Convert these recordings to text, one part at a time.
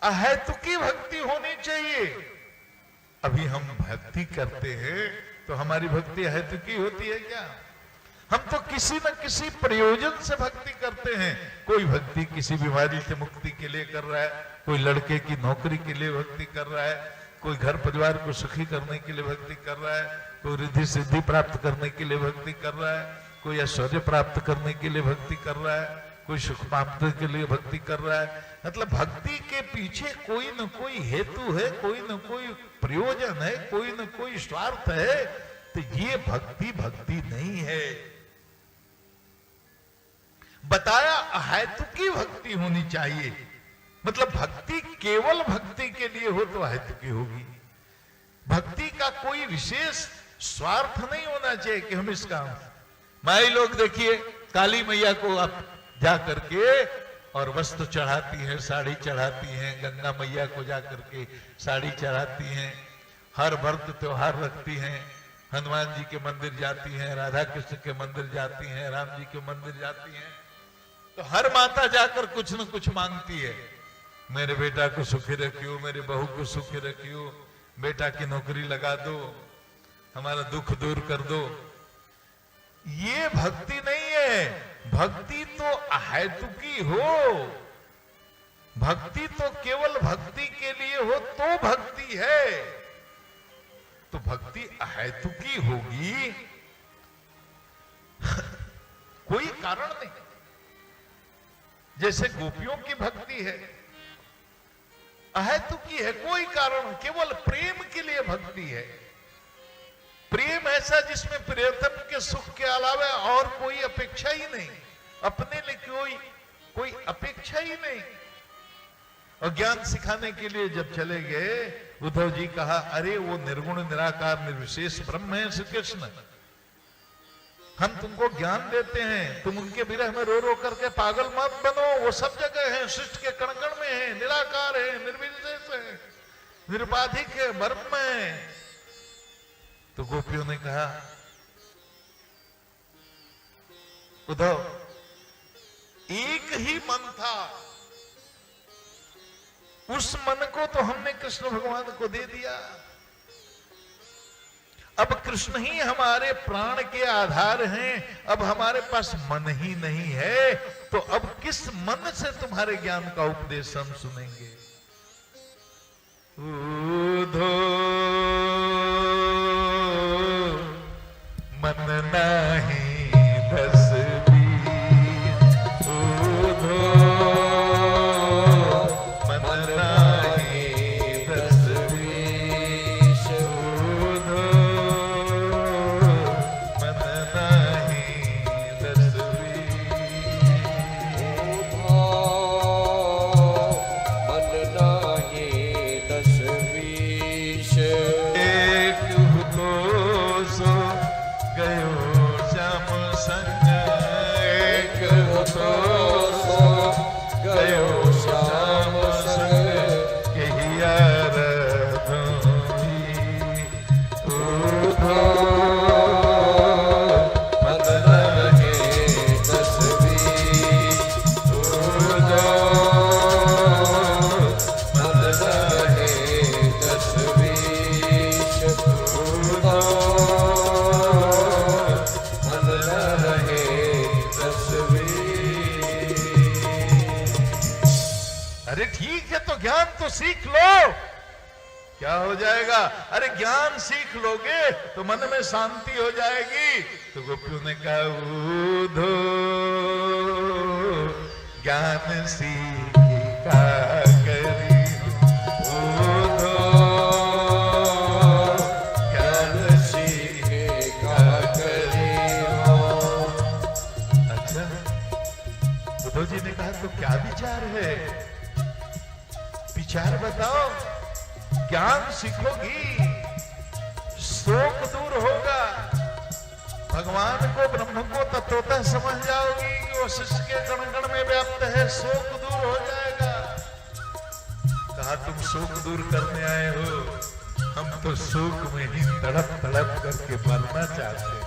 अहेतुकी भक्ति होनी चाहिए। अभी हम भक्ति करते हैं तो हमारी भक्ति अहेतुकी होती है क्या? हम तो किसी न किसी प्रयोजन से भक्ति करते हैं। कोई भक्ति किसी बीमारी से मुक्ति के लिए कर रहा है, कोई लड़के की नौकरी के लिए भक्ति कर रहा है, कोई घर परिवार को सुखी करने के लिए भक्ति कर रहा है, कोई रिद्धि सिद्धि प्राप्त करने के लिए भक्ति कर रहा है, कोई ऐश्वर्य प्राप्त करने के लिए भक्ति कर रहा है, कोई सुख प्राप्त के लिए भक्ति कर रहा है। मतलब भक्ति के पीछे कोई न कोई हेतु है, कोई न कोई प्रयोजन है, कोई न कोई स्वार्थ है। तो ये भक्ति भक्ति नहीं है। बताया अहेतुकी भक्ति होनी चाहिए। मतलब भक्ति केवल भक्ति के लिए हो तो अहेतुकी होगी। भक्ति का कोई विशेष स्वार्थ नहीं होना चाहिए कि हम इसका माई लोग देखिए काली मैया को आप जा करके और वस्त्र चढ़ाती हैं, साड़ी चढ़ाती हैं, गंगा मैया को जा करके साड़ी चढ़ाती हैं, हर व्रत त्योहार रखती हैं, हनुमान जी के मंदिर जाती हैं, राधा कृष्ण के मंदिर जाती हैं, राम जी के मंदिर जाती हैं। तो हर माता जाकर कुछ न कुछ मांगती है, मेरे बेटा को सुखी रखियो, मेरे बहू को सुखी रखियो, बेटा की नौकरी लगा दो, हमारा दुख दूर कर दो। ये भक्ति नहीं है। भक्ति तो अहेतुकी हो। भक्ति तो केवल भक्ति के लिए हो तो भक्ति है। तो भक्ति अहेतुकी होगी कोई कारण नहीं। जैसे गोपियों की भक्ति है, अहेतुकी है, कोई कारण, केवल प्रेम के लिए भक्ति है। प्रेम ऐसा जिसमें प्रियतम के सुख के अलावा और कोई अपेक्षा ही नहीं, अपने लिए कोई अपेक्षा ही नहीं। और ज्ञान सिखाने के लिए जब चले गए, उद्धव जी कहा, अरे वो निर्गुण निराकार निर्विशेष ब्रह्म है श्री कृष्ण, हम तुमको ज्ञान देते हैं, तुम उनके विरह में रो रो करके पागल मत बनो। वो सब जगह है, सृष्टि के कण कण में है, निराकार है, निर्विशेष है, निरुपाधिक है, ब्रह्म है। तो गोपियों ने कहा, उद्धव एक ही मन था, उस मन को तो हमने कृष्ण भगवान को दे दिया। अब कृष्ण ही हमारे प्राण के आधार हैं। अब हमारे पास मन ही नहीं है, तो अब किस मन से तुम्हारे ज्ञान का उपदेश हम सुनेंगे? उद्धो मन नाही दस बीस, उद्धो मन नाही दस बीस, उद्धो मन नाही दस बीस, मन नाही दस बीस। एक तो सो गयो श्याम संग, एक तो सो गयो श्याम संग, कहिया रधोई, उद्धो मन नाही दस बीस, उद्धो मन नाही दस बीस, उद्धो मन नाही दस बीस। अरे ठीक है, तो ज्ञान तो सीख लो, क्या हो जाएगा? अरे ज्ञान सीख लोगे तो मन में शांति हो जाएगी। तो गोपियों ने कहा, उद्धो ज्ञान सीखी का करी, उद्धो ज्ञान सीखे का करी हो। अच्छा, उद्धव जी ने कहा, तो क्या विचार है? विचार बताओ। ज्ञान सीखोगी, शोक दूर होगा, भगवान को ब्रह्म को तत्वतः समझ जाओगी कि वो शिष्य के कण कण में व्याप्त है, शोक दूर हो जाएगा। कहा, तुम शोक दूर करने आए हो, हम तो शोक में ही तड़प तड़प करके मरना चाहते हैं।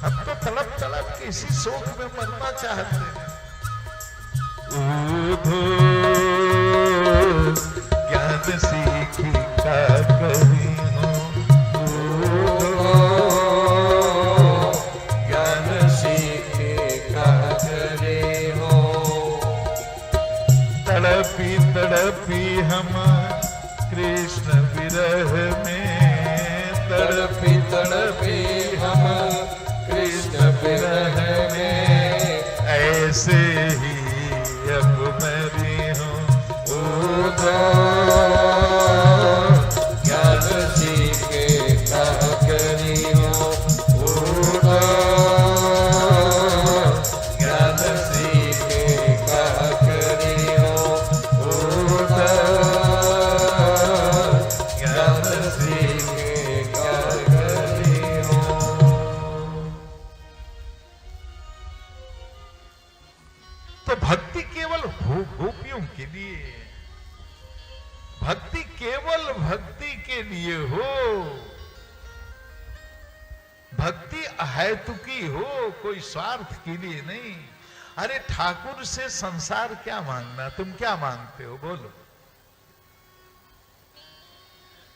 हम तो तड़प तड़प के इसी शोक में मरना चाहते हैं। ओधो ज्ञान सीखी का करी हो, ज्ञान सीखे का करे हो। तड़पी तड़पी हम कृष्ण विरह में, तड़पी तड़पी हम कृष्ण विरह में, ऐसे ही अब मरी हूँ। ओधो ज्ञान सीखे का करी हो, ओधो ज्ञान सीखे का करी हो, ओधो ज्ञान सीखे का करी हो। तो भक्ति केवल गोपियों के लिए, भक्ति केवल भक्ति के लिए हो, भक्ति अहेतुकी हो, कोई स्वार्थ के लिए नहीं। अरे ठाकुर से संसार क्या मांगना, तुम क्या मांगते हो बोलो?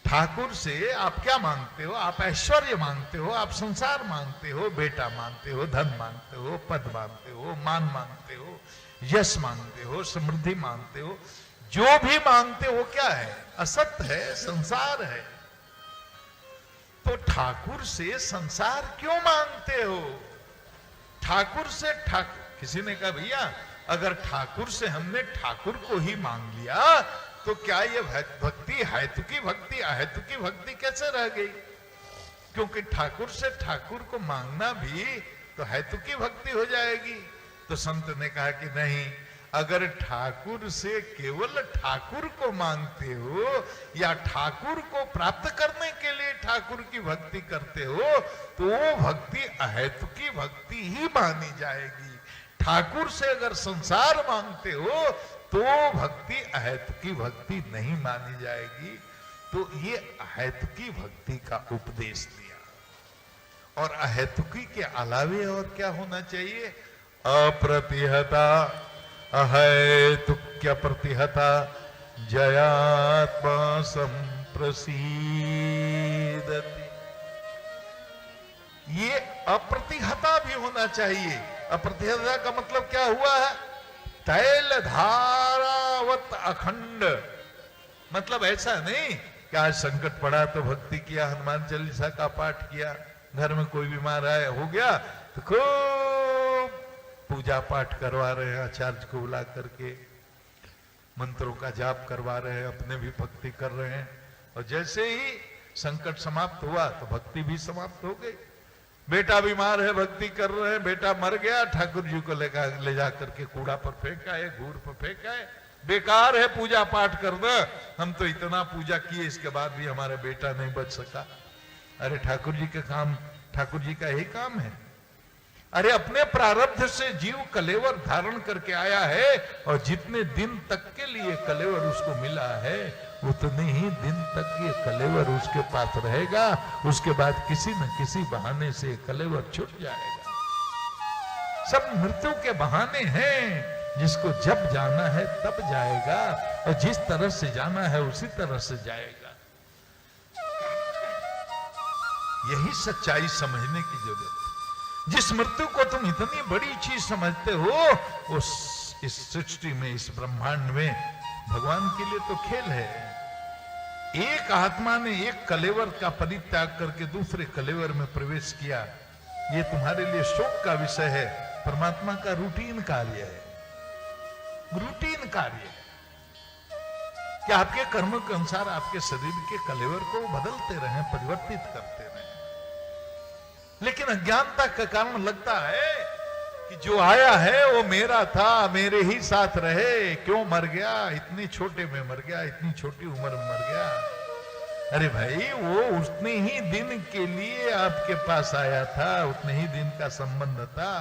ठाकुर से आप क्या मांगते हो? आप ऐश्वर्य मांगते हो, आप संसार मांगते हो, बेटा मांगते हो, धन मांगते हो, पद मांगते हो, मान मांगते हो, यश मांगते हो, समृद्धि मांगते हो। जो भी मांगते हो क्या है? असत्य है, संसार है। तो ठाकुर से संसार क्यों मांगते हो? ठाकुर से किसी ने कहा भैया अगर ठाकुर से हमने ठाकुर को ही मांग लिया तो क्या ये भक्ति हेतुकी भक्ति अहेतुकी भक्ति कैसे रह गई? क्योंकि ठाकुर से ठाकुर को मांगना भी तो हेतुकी भक्ति हो जाएगी। तो संत ने कहा कि नहीं, अगर ठाकुर से केवल ठाकुर को मांगते हो या ठाकुर को प्राप्त करने के लिए ठाकुर की भक्ति करते हो तो वो भक्ति अहेतुकी भक्ति ही मानी जाएगी। ठाकुर से अगर संसार मांगते हो तो भक्ति अहेतुकी भक्ति नहीं मानी जाएगी। तो ये अहेतुकी भक्ति का उपदेश दिया। और अहेतुकी के अलावे और क्या होना चाहिए? अप्रतिहता अहेतुक्य प्रतिहता जयात्मा संप्रसीदति। ये अप्रतिहता भी होना चाहिए। अप्रतिहता का मतलब क्या हुआ है? तैल धारावत अखंड। मतलब ऐसा नहीं कि आज संकट पड़ा तो भक्ति किया, हनुमान चालीसा का पाठ किया, घर में कोई बीमार आया हो गया तो खूब पूजा पाठ करवा रहे हैं, आचार्य को बुला करके मंत्रों का जाप करवा रहे हैं, अपने भी भक्ति कर रहे हैं। और जैसे ही संकट समाप्त हुआ तो भक्ति भी समाप्त हो गई। बेटा बीमार है, भक्ति कर रहे हैं, बेटा मर गया, ठाकुर जी को ले जा करके कूड़ा पर फेंका है, घूर पर फेंका है। बेकार है पूजा पाठ करना, हम तो इतना पूजा किए इसके बाद भी हमारा बेटा नहीं बच सका। अरे ठाकुर जी का काम, ठाकुर जी का यही काम है। अरे अपने प्रारब्ध से जीव कलेवर धारण करके आया है और जितने दिन तक के लिए कलेवर उसको मिला है उतने ही दिन तक ये कलेवर उसके पास रहेगा। उसके बाद किसी न किसी बहाने से कलेवर छूट जाएगा। सब मृत्यु के बहाने हैं। जिसको जब जाना है तब जाएगा और जिस तरह से जाना है उसी तरह से जाएगा। यही सच्चाई समझने की जरूरत है। जिस मृत्यु को तुम इतनी बड़ी चीज समझते हो उस इस सृष्टि में, इस ब्रह्मांड में भगवान के लिए तो खेल है। एक आत्मा ने एक कलेवर का परित्याग करके दूसरे कलेवर में प्रवेश किया, ये तुम्हारे लिए शोक का विषय है। परमात्मा का रूटीन कार्य है, रूटीन कार्य है कि आपके कर्मों के अनुसार आपके शरीर के कलेवर को बदलते रहें, परिवर्तित करते रहें। लेकिन अज्ञानता के कारण लगता है कि जो आया है वो मेरा था, मेरे ही साथ रहे, क्यों मर गया, इतनी छोटे में मर गया, इतनी छोटी उम्र में मर गया। अरे भाई वो उतने ही दिन के लिए आपके पास आया था, उतने ही दिन का संबंध था।